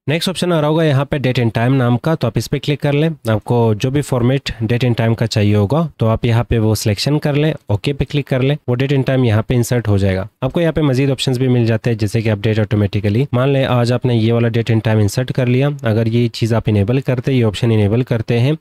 Next option आ रहा होगा यहाँ पे डेट एंड टाइम नाम का, तो आप इस पर क्लिक कर लें। आपको जो भी फॉर्मेट डेट एंड टाइम का चाहिए होगा तो आप यहाँ पे वो सिलेक्शन कर लें, ओके पे क्लिक कर लें, वो डेट एंड टाइम यहाँ पे इंसर्ट हो जाएगा। आपको यहाँ पे मजीद ऑप्शंस भी मिल जाते हैं जैसे कि अपडेट ऑटोमेटिकली। मान लें आज आपने ये वाला डेट एंड टाइम इंसर्ट कर लिया, अगर ये चीज़ आप इनेबल करते, ये ऑप्शन इनेबल करते हैं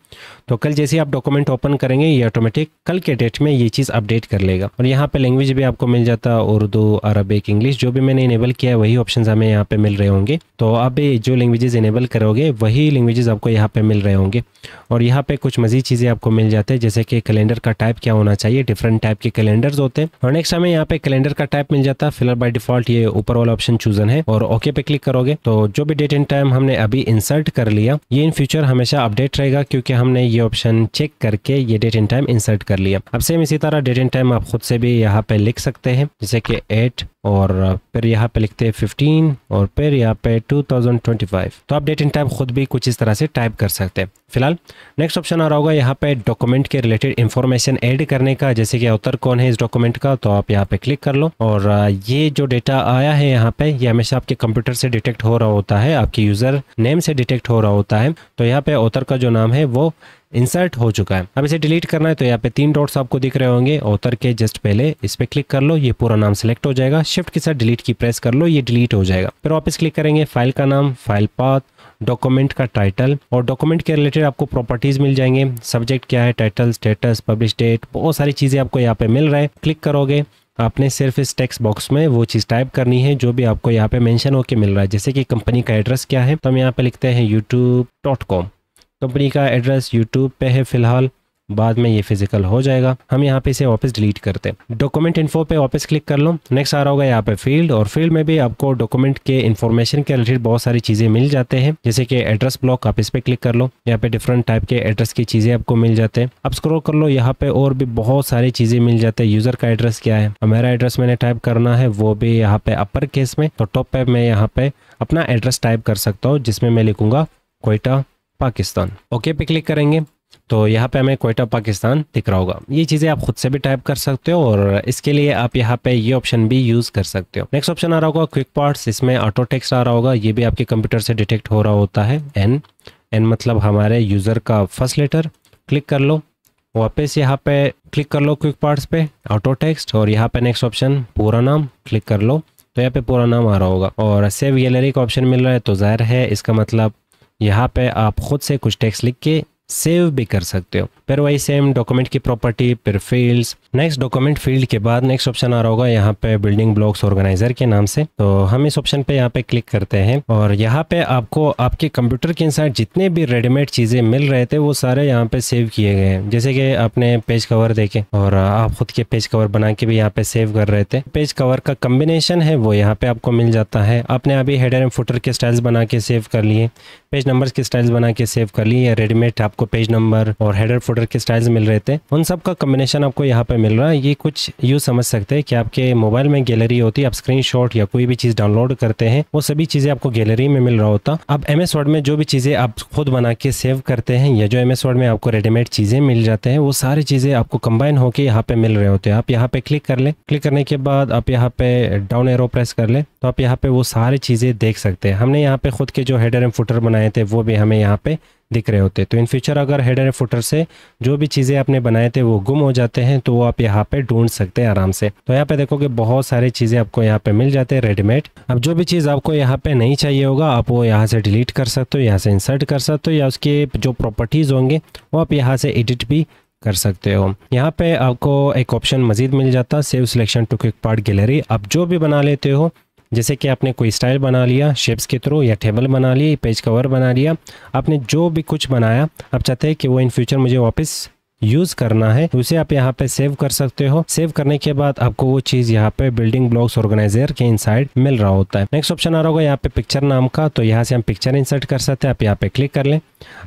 तो कल जैसे आप डॉक्यूमेंट ओपन करेंगे ये ऑटोमेटिक कल के डेट में ये चीज़ अपडेट कर लेगा। और यहाँ पे लैंग्वेज भी आपको मिल जाता है, उर्दू, अरबिक, इंग्लिश, जो भी मैंने इनेबल किया है वही ऑप्शन हमें यहाँ पे मिल रहे होंगे। तो आप भी जो लैंग्वेजेस इनेबल करोगे वही लैंग्वेजेस आपको यहाँ पे मिल रहे होंगे। और यहाँ पे कुछ मजीद चीज़ें आपको मिल जाते हैं जैसे कि कैलेंडर का टाइप क्या होना चाहिए, डिफरेंट टाइप के कैलेंडर्स होते हैं। और नेक्स्ट हमें यहाँ पे कैलेंडर का टाइप मिल जाता है। फिलहाल बाय डिफॉल्ट ये ऊपर वाला ऑप्शन चूजन है और ओके पे क्लिक करोगे तो जो भी डेट एंड टाइम हमने अभी इंसर्ट कर लिया ये इन फ्यूचर हमेशा अपडेट रहेगा क्योंकि हमने ये ऑप्शन चेक करके ये डेट एंड टाइम इंसर्ट कर लिया। अब सेम इसी तरह डेट एंड टाइम आप खुद से भी यहाँ पे लिख सकते हैं जैसे कि 8 और फिर यहाँ पे लिखते हैं 15 और फिर यहाँ पे 2025। तो आप डेट एंड टाइम खुद भी कुछ इस तरह से टाइप कर सकते हैं। फिलहाल नेक्स्ट ऑप्शन आ रहा होगा यहाँ पे डॉक्यूमेंट के रिलेटेड इंफॉर्मेशन ऐड करने का, जैसे कि ऑथर कौन है इस डॉक्यूमेंट का, तो आप यहाँ पे क्लिक कर लो। और ये जो डेटा आया है यहाँ पे ये हमेशा आपके कंप्यूटर से डिटेक्ट हो रहा होता है, आपके यूज़र नेम से डिटेक्ट हो रहा होता है। तो यहाँ पे ऑथर का जो नाम है वो इंसर्ट हो चुका है। अब इसे डिलीट करना है तो यहाँ पे 3 डॉट्स आपको दिख रहे होंगे, ऑथर के जस्ट पहले इस पे क्लिक कर लो, ये पूरा नाम सिलेक्ट हो जाएगा। शिफ्ट के साथ डिलीट की प्रेस कर लो, ये डिलीट हो जाएगा। फिर वापस क्लिक करेंगे, फाइल का नाम, फाइल पाथ, डॉक्यूमेंट का टाइटल और डॉक्यूमेंट के रिलेटेड आपको प्रॉपर्टीज मिल जाएंगे। सब्जेक्ट क्या है, टाइटल, स्टेटस, पब्लिश डेट, बहुत सारी चीज़ें आपको यहाँ पे मिल रहा है। क्लिक करोगे आपने सिर्फ इस टेक्स्ट बॉक्स में वो चीज़ टाइप करनी है जो भी आपको यहाँ पे मेंशन होके मिल रहा है। जैसे कि कंपनी का एड्रेस क्या है तो हम यहाँ पे लिखते हैं youtube.com। कंपनी का एड्रेस यूट्यूब पे है फिलहाल, बाद में ये फिजिकल हो जाएगा। हम यहाँ पे इसे वापस डिलीट करते हैं। डॉक्यूमेंट इन्फो पे वापस क्लिक कर लो। नेक्स्ट आ रहा होगा यहाँ पे फील्ड, और फील्ड में भी आपको डॉक्यूमेंट के इन्फॉर्मेशन के रिलेटेड बहुत सारी चीज़ें मिल जाते हैं जैसे कि एड्रेस ब्लॉक, आप इस पे क्लिक कर लो। यहाँ पे डिफरेंट टाइप के एड्रेस की चीज़ें आपको मिल जाते हैं। अब स्क्रॉल कर लो, यहाँ पे और भी बहुत सारी चीज़ें मिल जाते हैं। यूज़र का एड्रेस क्या है, मेरा एड्रेस मैंने टाइप करना है वो भी यहाँ पे अपर केस में, तो टॉप पे मैं यहाँ पे अपना एड्रेस टाइप कर सकता हूँ जिसमें मैं लिखूंगा क्वेटा पाकिस्तान। ओके पे क्लिक करेंगे तो यहाँ पे हमें क्वेटा पाकिस्तान दिख रहा होगा। ये चीज़ें आप खुद से भी टाइप कर सकते हो और इसके लिए आप यहाँ पे ये ऑप्शन भी यूज़ कर सकते हो। नेक्स्ट ऑप्शन आ रहा होगा क्विक पार्ट्स, इसमें ऑटो टेक्स्ट आ रहा होगा, ये भी आपके कंप्यूटर से डिटेक्ट हो रहा होता है। एन मतलब हमारे यूज़र का फर्स्ट लेटर। क्लिक कर लो, वापस यहाँ पे क्लिक कर लो क्विक पार्ट्स पे, ऑटो टेक्स्ट, और यहाँ पे नेक्स्ट ऑप्शन पूरा नाम, क्लिक कर लो तो यहाँ पे पूरा नाम आ रहा होगा। और सेव गैलरी का ऑप्शन मिल रहा है तो जाहिर है इसका मतलब यहाँ पे आप खुद से कुछ टेक्स्ट लिख के सेव भी कर सकते हो। फिर वही सेम डॉक्यूमेंट की प्रॉपर्टी, फिर फील्ड्स। नेक्स्ट डॉक्यूमेंट फील्ड के बाद नेक्स्ट ऑप्शन आ रहा होगा यहाँ पे बिल्डिंग ब्लॉक्स ऑर्गेनाइजर के नाम से, तो हम इस ऑप्शन पे यहाँ पे क्लिक करते हैं और यहाँ पे आपको आपके कंप्यूटर के इनसाइड जितने भी रेडीमेड चीज़ें मिल रहे थे वो सारे यहाँ पे सेव किए गए हैं। जैसे कि आपने पेज कवर देखे और आप खुद के पेज कवर बना के भी यहाँ पे सेव कर रहे थे। पेज कवर का कम्बिनेशन है वो यहाँ पे आपको मिल जाता है। आपने अभी हेडर एंड फुटर के स्टाइल्स बना के सेव कर लिए, पेज नंबर्स के स्टाइल्स बना के सेव कर लिए, या रेडीमेड आपको पेज नंबर और हेडर फुटर के स्टाइल्स मिल रहे थे, उन सब का कॉम्बिनेशन आपको यहाँ पे मिल रहा है। ये कुछ यूँ समझ सकते हैं कि आपके मोबाइल में गैलरी होती है, आप स्क्रीनशॉट या कोई भी चीज़ डाउनलोड करते हैं वो सभी चीज़ें आपको गैलरी में मिल रहा होता। अब MS वर्ड में जो भी चीज़ें आप खुद बना के सेव करते हैं या जो MS वर्ड में आपको रेडीमेड चीज़ें मिल जाते हैं वो सारी चीज़ें आपको कंबाइन होकर यहाँ पे मिल रहे होते हैं। आप यहाँ पे क्लिक कर लें, क्लिक करने के बाद आप यहाँ पे डाउन एरो प्रेस कर लें तो आप यहाँ पे वो सारी चीज़ें देख सकते हैं। हमने यहाँ पे खुद के जो हेडर एंड फुटर बनाए थे वो भी हमें यहाँ पे दिख रहे होते। तो इन फ्यूचर अगर हेडर एंड फुटर से जो भी चीज़ें आपने बनाए थे वो गुम हो जाते हैं तो वो आप यहाँ पे ढूंढ सकते हैं आराम से। तो यहाँ पे देखोगे बहुत सारी चीज़ें आपको यहाँ पे मिल जाते हैं रेडीमेड। अब जो भी चीज़ आपको यहाँ पे नहीं चाहिए होगा आप वो यहाँ से डिलीट कर सकते हो, यहाँ से इंसर्ट कर सकते हो, या उसके जो प्रॉपर्टीज़ होंगे वो आप यहाँ से एडिट भी कर सकते हो। यहाँ पे आपको एक ऑप्शन मजीद मिल जाता है, save selection to quick part gallery. आप जो भी बना लेते हो, जैसे कि आपने कोई स्टाइल बना लिया शेप्स के थ्रू, या टेबल बना ली, पेज कवर बना लिया, आपने जो भी कुछ बनाया आप चाहते हैं कि वो इन फ्यूचर मुझे वापस यूज़ करना है तो उसे आप यहाँ पे सेव कर सकते हो। सेव करने के बाद आपको वो चीज़ यहाँ पे बिल्डिंग ब्लॉक्स ऑर्गेनाइजर के इनसाइड मिल रहा होता है। नेक्स्ट ऑप्शन आ रहा होगा यहाँ पे पिक्चर नाम का, तो यहाँ से हम पिक्चर इंसर्ट कर सकते हैं। आप यहाँ पे क्लिक कर लें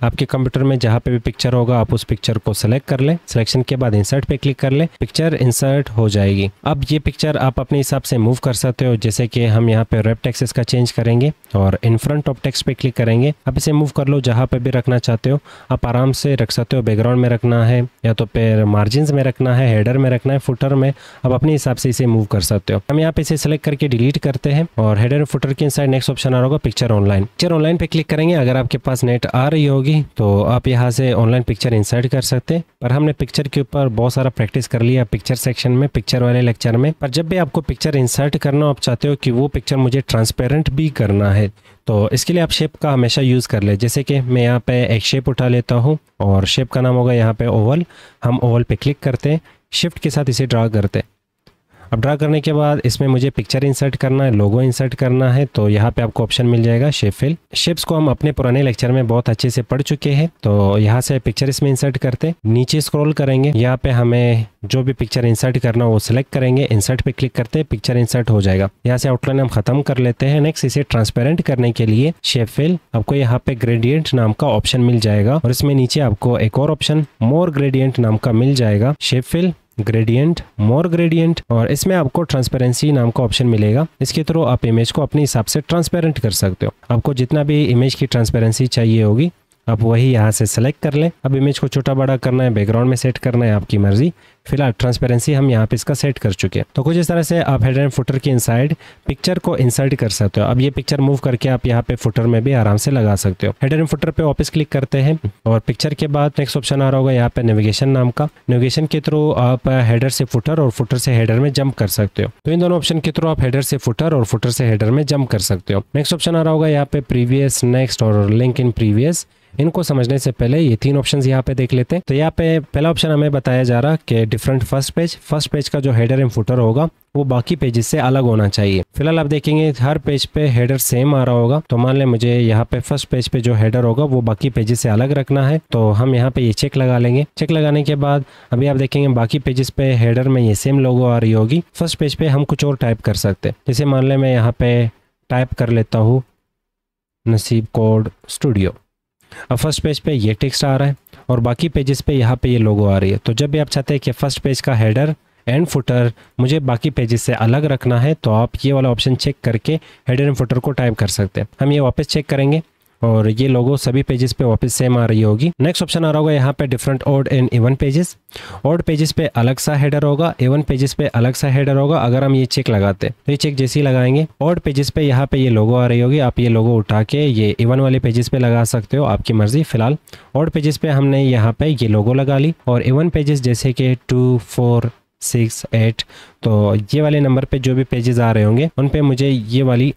आपके कंप्यूटर में जहाँ पे भी पिक्चर होगा आप उस पिक्चर को सिलेक्ट कर लें। सिलेक्शन के बाद इंसर्ट पे क्लिक कर लें, पिक्चर इंसर्ट हो जाएगी। अब ये पिक्चर आप अपने हिसाब से मूव कर सकते हो, जैसे कि हम यहाँ पे रैप टेक्स्ट इसका चेंज करेंगे और इन फ्रंट ऑफ टेक्स्ट पे क्लिक करेंगे। आप इसे मूव कर लो, जहाँ पे भी रखना चाहते हो आप आराम से रख सकते हो। बैकग्राउंड में रखना है या तो फिर मार्जिन में रखना है, हेडर में रखना है, फुटर में, आप अपने हिसाब से इसे मूव कर सकते हो। हम यहाँ पे इसे सेलेक्ट करके डिलीट करते हैं और हेडर फुटर के इनसाइड नेक्स्ट ऑप्शन आ रहा होगा पिक्चर ऑनलाइन। पिक्चर ऑनलाइन पे क्लिक करेंगे। अगर आपके पास नेट आ रही होगी तो आप यहाँ से ऑनलाइन पिक्चर इंसर्ट कर सकते हैं, पर हमने पिक्चर के ऊपर बहुत सारा प्रैक्टिस कर लिया पिक्चर सेक्शन में, पिक्चर वाले लेक्चर में। पर जब भी आपको पिक्चर इंसर्ट करना, आप चाहते हो कि वो पिक्चर मुझे ट्रांसपेरेंट भी करना है, तो इसके लिए आप शेप का हमेशा यूज़ कर ले। जैसे कि मैं यहाँ पे एक शेप उठा लेता हूँ और शेप का नाम होगा यहाँ पे ओवल। हम ओवल पे क्लिक करते हैं, शिफ्ट के साथ इसे ड्रा करते हैं। अब ड्रा करने के बाद इसमें मुझे पिक्चर इंसर्ट करना है, लोगो इंसर्ट करना है, तो यहाँ पे आपको ऑप्शन मिल जाएगा शेप फिल। शेप्स को हम अपने पुराने लेक्चर में बहुत अच्छे से पढ़ चुके हैं, तो यहाँ से पिक्चर इसमें इंसर्ट करते, नीचे स्क्रॉल करेंगे, यहाँ पे हमें जो भी पिक्चर इंसर्ट करना हो वो सिलेक्ट करेंगे, इंसर्ट पे क्लिक करते हैं, पिक्चर इंसर्ट हो जाएगा। यहाँ से आउटलाइन हम खत्म कर लेते हैं। नेक्स्ट इसे ट्रांसपेरेंट करने के लिए शेप फिल, आपको यहाँ पे ग्रेडियंट नाम का ऑप्शन मिल जाएगा और इसमें नीचे आपको एक और ऑप्शन मोर ग्रेडियंट नाम का मिल जाएगा। शेप फिल, ग्रेडियंट, मोर ग्रेडियंट, और इसमें आपको ट्रांसपेरेंसी नाम का ऑप्शन मिलेगा। इसके थ्रू आप इमेज को अपने हिसाब से ट्रांसपेरेंट कर सकते हो। आपको जितना भी इमेज की ट्रांसपेरेंसी चाहिए होगी आप वही यहाँ से सेलेक्ट कर लें। अब इमेज को छोटा बड़ा करना है, बैकग्राउंड में सेट करना है, आपकी मर्जी। फिलहाल ट्रांसपेरेंसी हम यहाँ पे इसका सेट कर चुके हैं। तो कुछ इस तरह से आप हेडर एंड फुटर के इनसाइड पिक्चर को इंसर्ट कर सकते हो। अब ये पिक्चर मूव करके आप यहाँ पे फुटर में भी आराम से लगा सकते हो। हेडर एंड फुटर पे वापस क्लिक करते हैं और पिक्चर के बाद नेक्स्ट ऑप्शन आ रहा होगा यहाँ पे नेविगेशन नाम का। नेविगेशन के थ्रू आप हेडर से फुटर और फुटर से हेडर में जंप कर सकते हो। तो इन दोनों ऑप्शन के थ्रू आप हेडर से फुटर और फुटर से हेडर में जंप कर सकते हो। नेक्स्ट ऑप्शन आ रहा होगा यहाँ पे प्रीवियस, नेक्स्ट और लिंक इन प्रीवियस। इनको समझने से पहले ये तीन ऑप्शंस यहाँ पे देख लेते हैं। तो यहाँ पे पहला ऑप्शन हमें बताया जा रहा कि डिफरेंट फर्स्ट पेज का जो हेडर एंड फुटर होगा वो बाकी पेजेस से अलग होना चाहिए। फिलहाल आप देखेंगे हर पेज पे हेडर सेम आ रहा होगा, तो मान लें मुझे यहाँ पे फर्स्ट पेज पे जो हेडर होगा वो बाकी पेजेस से अलग रखना है, तो हम यहाँ पे ये चेक लगा लेंगे। चेक लगाने के बाद अभी आप देखेंगे बाकी पेजेस पे हेडर में ये सेम लोगो आ रही होगी। फर्स्ट पेज पे हम कुछ और टाइप कर सकते हैं, जैसे मान लें मैं यहाँ पे टाइप कर लेता हूँ नसीब कोड स्टूडियो। अब फर्स्ट पेज पे ये टेक्स्ट आ रहा है और बाकी पेजेस पे यहाँ पे ये लोगो आ रही है। तो जब भी आप चाहते हैं कि फर्स्ट पेज का हेडर एंड फुटर मुझे बाकी पेजेस से अलग रखना है, तो आप ये वाला ऑप्शन चेक करके हेडर एंड फुटर को टाइप कर सकते हैं। हम ये वापस चेक करेंगे और ये लोगो सभी पेजेस पे वापस सेम आ रही होगी। नेक्स्ट ऑप्शन आ रहा होगा यहाँ पे different odd and even pages. Odd pages पे अलग सा हेडर होगा, इवन पेजेस पे अलग सा हेडर होगा। अगर हम ये चेक लगाते हैं तो ये चेक जैसे ही लगाएंगे ऑड पेजेस पे यहाँ पे ये लोगो आ रही होगी, आप ये लोगो उठा के ये इवन वाले पेजेस पे लगा सकते हो, आपकी मर्जी। फिलहाल ऑड पेजेस पे हमने यहाँ पे ये लोगो लगा ली और इवन पेजेस जैसे कि 2, 4, 6, 8, तो ये वाले नंबर पे जो भी पेजेस आ रहे होंगे उन पे मुझे ये वाली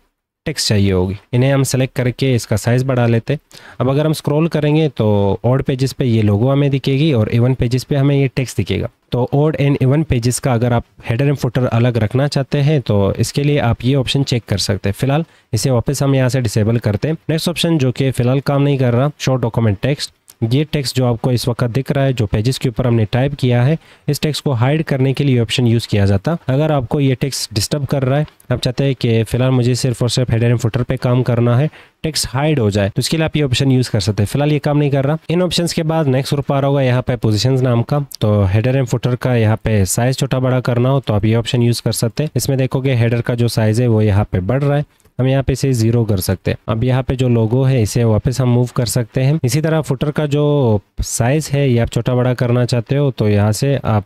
टेक्स्ट चाहिए होगी। इन्हें हम सेलेक्ट करके इसका साइज बढ़ा लेते। अब अगर हम स्क्रॉल करेंगे तो ऑड पेजेस पे ये लोगो हमें दिखेगी और इवन पेजेस पे हमें ये टेक्स्ट दिखेगा। तो ऑड एंड इवन पेजेस का अगर आप हेडर एंड फुटर अलग रखना चाहते हैं तो इसके लिए आप ये ऑप्शन चेक कर सकते हैं। फिलहाल इसे वापस हम यहाँ से डिसेबल करते हैं। नेक्स्ट ऑप्शन जो कि फिलहाल काम नहीं कर रहा, शो डॉक्यूमेंट टेक्स्ट। ये टेक्स्ट जो आपको इस वक्त दिख रहा है, जो पेजेस के ऊपर हमने टाइप किया है, इस टेक्स्ट को हाइड करने के लिए ऑप्शन यूज़ किया जाता। अगर आपको ये टेक्स्ट डिस्टर्ब कर रहा है, आप चाहते हैं कि फिलहाल मुझे सिर्फ और सिर्फ हेडर एंड फुटर पे काम करना है, टेक्स्ट हाइड हो जाए, तो इसके लिए आप ये ऑप्शन यूज़ कर सकते हैं। फिलहाल ये काम नहीं कर रहा। इन ऑप्शंस के बाद नेक्स्ट ग्रुप आ रहा होगा यहाँ पे पोजीशंस नाम का। तो हेडर एंड फुटर का यहाँ पे साइज छोटा बड़ा करना हो तो आप ये ऑप्शन यूज़ कर सकते हैं। इसमें देखोगे हेडर का जो साइज़ है वो यहाँ पे बढ़ रहा है, हम यहाँ पे इसे 0 कर सकते हैं। अब यहाँ पे जो लोगो है इसे वापस हम मूव कर सकते हैं। इसी तरह फुटर का जो साइज है ये आप छोटा बड़ा करना चाहते हो तो यहाँ से आप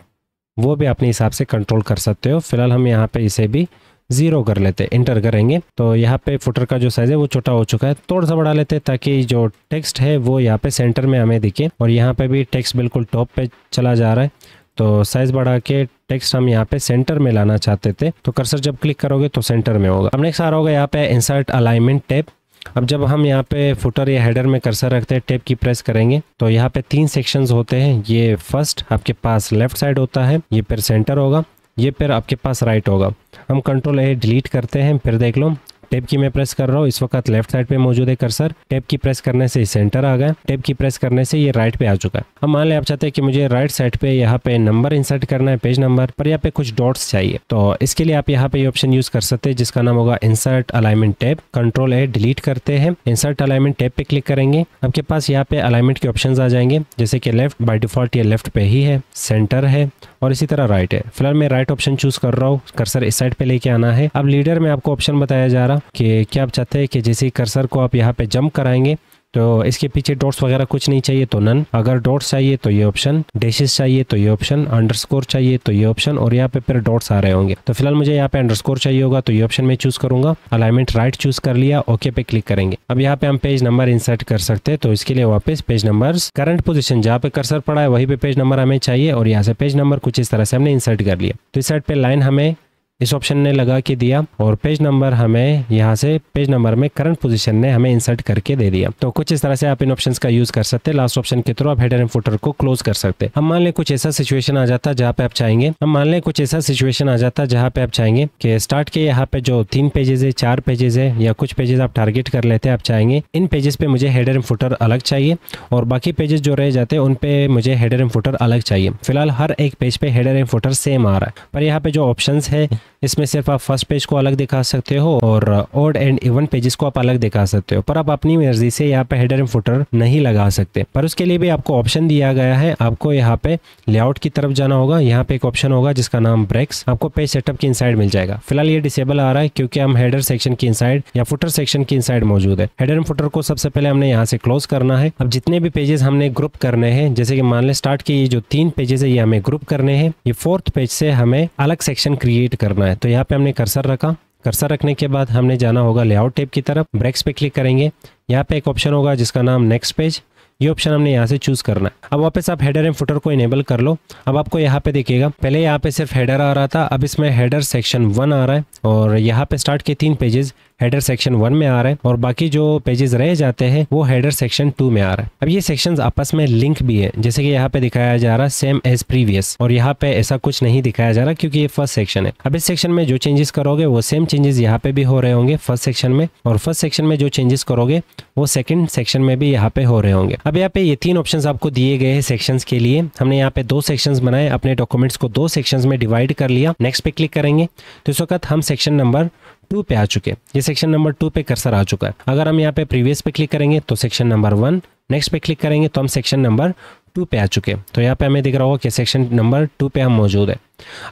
वो भी अपने हिसाब से कंट्रोल कर सकते हो। फिलहाल हम यहाँ पे इसे भी 0 कर लेते, इंटर करेंगे तो यहाँ पे फुटर का जो साइज है वो छोटा हो चुका है। थोड़ा सा बढ़ा लेते ताकि जो टेक्स्ट है वो यहाँ पे सेंटर में हमें दिखे और यहाँ पे भी टेक्स्ट बिल्कुल टॉप पे चला जा रहा है। तो साइज बढ़ा के टेक्स्ट हम यहाँ पे सेंटर में लाना चाहते थे, तो कर्सर जब क्लिक करोगे तो सेंटर में होगा। अब नेक्स्ट आ रहा होगा यहाँ पे इंसर्ट अलाइनमेंट टैब। अब जब हम यहाँ पे फुटर या हेडर में कर्सर रखते हैं, टैब की प्रेस करेंगे तो यहाँ पे 3 सेक्शंस होते हैं। ये फर्स्ट आपके पास लेफ्ट साइड होता है, ये फिर सेंटर होगा, ये फिर आपके पास राइट होगा। हम कंट्रोल A डिलीट करते हैं, फिर देख लो टैब की मैं प्रेस कर रहा हूँ, इस वक्त लेफ्ट साइड पे मौजूद है कर्सर। टैब की प्रेस करने से सेंटर आ गया, टैब की प्रेस करने से ये राइट पे आ चुका है। अब मान लें आप चाहते हैं कि मुझे राइट साइड पे यहाँ पे नंबर इंसर्ट करना है, पेज नंबर, पर यहाँ पे कुछ डॉट्स चाहिए। तो इसके लिए आप यहाँ पे ये ऑप्शन यूज कर सकते हैं जिसका नाम होगा इंसर्ट अलाइनमेंट टैब। कंट्रोल ए डिलीट करते हैं, इंसर्ट अलाइनमेंट टैब पे क्लिक करेंगे। आपके पास यहाँ पे अलाइनमेंट के ऑप्शंस आ जाएंगे, जैसे कि लेफ्ट, बाय डिफॉल्ट ये लेफ्ट पे ही है, सेंटर है और इसी तरह राइट है। फिलहाल मैं राइट ऑप्शन चूज कर रहा हूँ, कर्सर इस साइड पे लेके आना है। अब लीडर में आपको ऑप्शन बताया जा रहा कि क्या आप चाहते हैं कि जैसे कर्सर को आप यहाँ पे जंप कराएंगे तो इसके पीछे डॉट्स वगैरह कुछ नहीं चाहिए तो नन, अगर डॉट्स चाहिए तो ये ऑप्शन, डैशेस चाहिए तो ये ऑप्शन, अंडरस्कोर चाहिए तो ये ऑप्शन और यहाँ पे फिर डॉट्स आ रहे होंगे। तो फिलहाल मुझे यहाँ पे अंडरस्कोर चाहिए होगा तो ये ऑप्शन में चूज करूंगा। अलाइनमेंट राइट चूज कर लिया, ओके पे क्लिक करेंगे। अब यहाँ पे हम पेज नंबर इंसर्ट कर सकते हैं, तो इसके लिए वापस पेज नंबर करंट पोजीशन जहाँ पे कर्सर पड़ा है वहीं पे पेज नंबर हमें चाहिए और यहाँ से पेज नंबर कुछ इस तरह से हमने इंसर्ट कर लिया। तो इस साइड पे लाइन हमें इस ऑप्शन ने लगा के दिया और पेज नंबर हमें यहाँ से पेज नंबर में करंट पोजीशन ने हमें इंसर्ट करके दे दिया। तो कुछ इस तरह से आप इन ऑप्शंस का यूज कर सकते हैं। लास्ट ऑप्शन के थ्रू आप हेडर एंड फुटर को क्लोज कर सकते हैं। हम मान लें कुछ ऐसा सिचुएशन आ जाता जहाँ पे आप चाहेंगे कि स्टार्ट के यहाँ पे जो 3 पेजेस है, 4 पेजेस है या कुछ पेजेस आप टारगेट कर लेते हैं, आप चाहेंगे इन पेजेस पे मुझे हेडर एंड फुटर अलग चाहिए और बाकी पेजेस जो रह जाते हैं उन पे मुझे हेडर एंड फुटर अलग चाहिए। फिलहाल हर एक पेज पे हेडर एंड फुटर सेम आ रहा है, पर यहाँ पे जो ऑप्शंस है इसमें सिर्फ आप फर्स्ट पेज को अलग दिखा सकते हो और ऑड एंड इवन पेजेस को आप अलग दिखा सकते हो, पर आप अपनी मर्जी से यहाँ पे हेडर एंड फुटर नहीं लगा सकते। पर उसके लिए भी आपको ऑप्शन दिया गया है, आपको यहाँ पे लेआउट की तरफ जाना होगा। यहाँ पे एक ऑप्शन होगा जिसका नाम ब्रेक्स, आपको पेज सेटअप की इनसाइड मिल जाएगा। फिलहाल ये डिसेबल आ रहा है क्योंकि हम हेडर सेक्शन की इनसाइड या फुटर सेक्शन की इनसाइड मौजूद है। हेडर एंड फुटर को सबसे पहले हमने यहाँ से क्लोज करना है। अब जितने भी पेजेस हमने ग्रुप करने हैं, जैसे कि मान ले स्टार्ट के ये जो 3 पेजेस है ये हमें ग्रुप करने हैं, ये 4th पेज से हमें अलग सेक्शन क्रिएट करना है। तो यहाँ पे हमने कर्सर रखा, कर्सर रखने के बाद हमने जाना होगा लेआउट टैब की तरफ, ब्रेक्स पे क्लिक करेंगे। यहाँ पे एक ऑप्शन होगा जिसका नाम नेक्स्ट पेज, ये ऑप्शन हमने यहाँ से चूज करना है। अब वापस आप हेडर एंड फुटर को इनेबल कर लो। अब आपको यहाँ पे देखिएगा, पहले यहाँ पे सिर्फ हेडर आ रहा था, अब इसमें हेडर सेक्शन 1 आ रहा है और यहाँ पे स्टार्ट के 3 पेजेस हेडर सेक्शन 1 में आ रहा है और बाकी जो पेजेस रह जाते हैं वो हेडर सेक्शन 2 में आ रहा है। अब ये सेक्शंस आपस में लिंक भी है, जैसे कि यहाँ पे दिखाया जा रहा है सेम एज प्रीवियस, और यहाँ पे ऐसा कुछ नहीं दिखाया जा रहा क्योंकि ये फर्स्ट सेक्शन है। अब इस सेक्शन में जो चेंजेस करोगे वो सेम चेंजेस यहाँ पे भी हो रहे होंगे फर्स्ट सेक्शन में, और फर्स्ट सेक्शन में जो चेंजेस करोगे वो सेकंड सेक्शन में भी यहाँ पे हो रहे होंगे। अब यहाँ पे ये 3 ऑप्शंस आपको दिए गए हैं सेक्शंस के लिए। हमने यहाँ पे 2 सेक्शंस बनाए, अपने डॉक्यूमेंट्स को 2 सेक्शंस में डिवाइड कर लिया। नेक्स्ट पे क्लिक करेंगे तो इस वक्त हम सेक्शन नंबर 2 पे आ चुके हैं। ये सेक्शन नंबर 2 पे कर्सर आ चुका है। अगर हम यहाँ पे प्रीवियस पे क्लिक करेंगे तो सेक्शन नंबर 1, नेक्स्ट पे क्लिक करेंगे तो हम सेक्शन नंबर 2 पे आ चुके हैं। तो यहाँ पे हमें दिख रहा होगा कि सेक्शन नंबर 2 पे हम मौजूद है।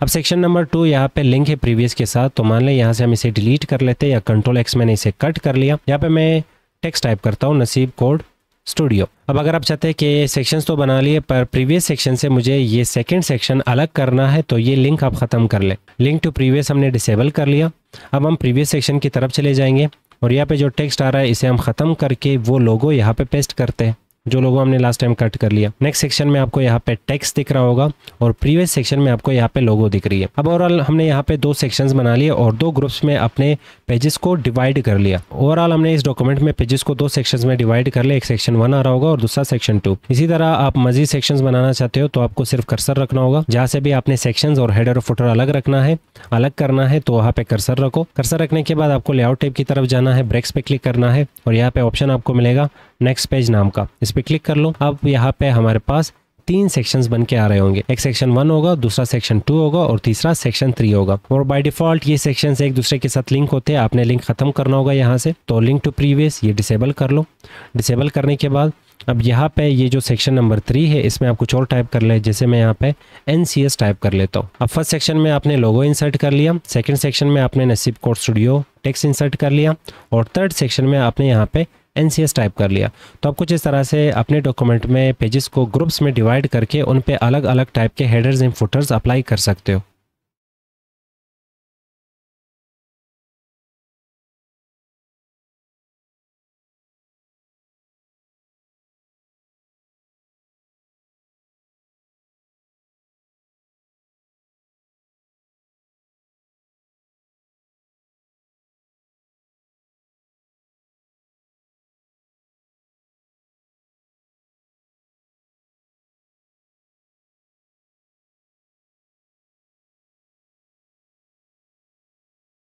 अब सेक्शन नंबर 2 यहाँ पे लिंक है प्रीवियस के साथ, तो मान लें यहाँ से हम इसे डिलीट कर लेते हैं या कंट्रोल X मैंने इसे कट कर लिया। यहाँ पे मैं टेक्स्ट टाइप करता हूँ, नसीब कोड स्टूडियो। अब अगर आप चाहते हैं कि सेक्शंस तो बना लिए पर प्रीवियस सेक्शन से मुझे ये सेकंड सेक्शन अलग करना है, तो ये लिंक आप ख़त्म कर लें। लिंक टू प्रीवियस हमने डिसेबल कर लिया। अब हम प्रीवियस सेक्शन की तरफ चले जाएंगे और यहाँ पे जो टेक्स्ट आ रहा है इसे हम ख़त्म करके वो लोगो यहाँ पे पेस्ट करते हैं, जो लोगो हमने लास्ट टाइम कट कर लिया। नेक्स्ट सेक्शन में आपको यहाँ पे टेक्स्ट दिख रहा होगा और प्रीवियस सेक्शन में आपको यहाँ पे लोगो दिख रही है। अब ओवरऑल हमने यहाँ पे 2 सेक्शंस बना लिए और 2 ग्रुप्स में अपने पेजेस को डिवाइड कर लिया। ओवरऑल हमने इस डॉक्यूमेंट में पेजेस को 2 सेक्शंस में डिवाइड कर लिया, एक सेक्शन 1 आ रहा होगा और दूसरा सेक्शन 2। इसी तरह आप मजीद सेक्शंस बनाना चाहते हो तो आपको सिर्फ कर्सर रखना होगा, जहाँ से भी आपने सेक्शंस और हेडर और फुटर अलग रखना है, अलग करना है तो वहाँ पे कर्सर रखो। कर्सर रखने के बाद आपको लेआउट टैब की तरफ जाना है, ब्रेक्स पे क्लिक करना है और यहाँ पे ऑप्शन आपको मिलेगा नेक्स्ट पेज नाम का, इस पे क्लिक कर लो। अब यहाँ पे हमारे पास 3 सेक्शंस बन के आ रहे होंगे, एक सेक्शन 1 होगा, दूसरा सेक्शन 2 होगा और तीसरा सेक्शन 3 होगा। और बाय डिफॉल्ट ये सेक्शंस एक दूसरे के साथ लिंक होते हैं, आपने लिंक खत्म करना होगा यहाँ से। तो लिंक टू प्रीवियस ये डिसेबल कर लो। डिसेबल करने के बाद अब यहाँ पे ये जो सेक्शन नंबर 3 है इसमें आप कुछ और टाइप कर ले, जैसे मैं यहाँ पे NCS टाइप कर लेता हूँ। अब फर्स्ट सेक्शन में आपने लोगो इंसर्ट कर लिया, सेकंड सेक्शन में आपने नसीब कोड स्टूडियो टेक्स्ट इंसर्ट कर लिया और थर्ड सेक्शन में आपने यहाँ पे NCS टाइप कर लिया। तो आप कुछ इस तरह से अपने डॉक्यूमेंट में पेजेस को ग्रुप्स में डिवाइड करके उन पे अलग अलग टाइप के हेडर्स एंड फुटर्स अप्लाई कर सकते हो।